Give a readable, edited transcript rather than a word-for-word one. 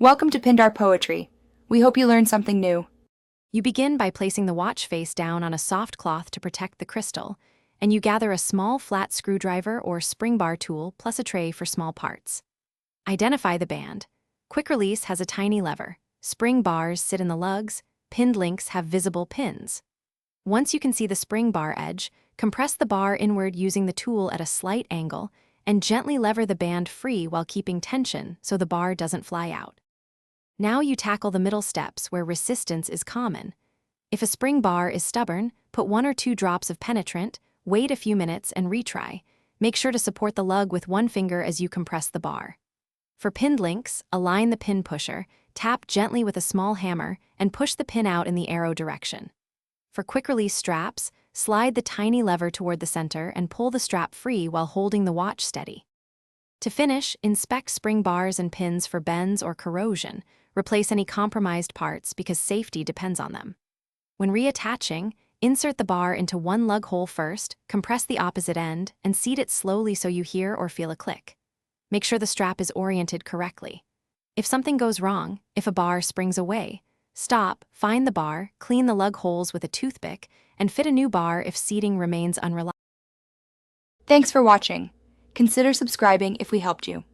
Welcome to Pindar Poetry. We hope you learned something new. You begin by placing the watch face down on a soft cloth to protect the crystal, and you gather a small flat screwdriver or spring bar tool plus a tray for small parts. Identify the band. Quick release has a tiny lever. Spring bars sit in the lugs. Pinned links have visible pins. Once you can see the spring bar edge, compress the bar inward using the tool at a slight angle and gently lever the band free while keeping tension so the bar doesn't fly out. Now you tackle the middle steps where resistance is common. If a spring bar is stubborn, put 1 or 2 drops of penetrant, wait a few minutes and retry. Make sure to support the lug with one finger as you compress the bar. For pinned links, align the pin pusher, tap gently with a small hammer, and push the pin out in the arrow direction. For quick-release straps, slide the tiny lever toward the center and pull the strap free while holding the watch steady. To finish, inspect spring bars and pins for bends or corrosion. Replace any compromised parts because safety depends on them. When reattaching, insert the bar into one lug hole first, compress the opposite end, and seat it slowly so you hear or feel a click. Make sure the strap is oriented correctly. If something goes wrong, if a bar springs away, stop, find the bar, clean the lug holes with a toothpick, and fit a new bar if seating remains unreliable. Thanks for watching. Consider subscribing if we helped you.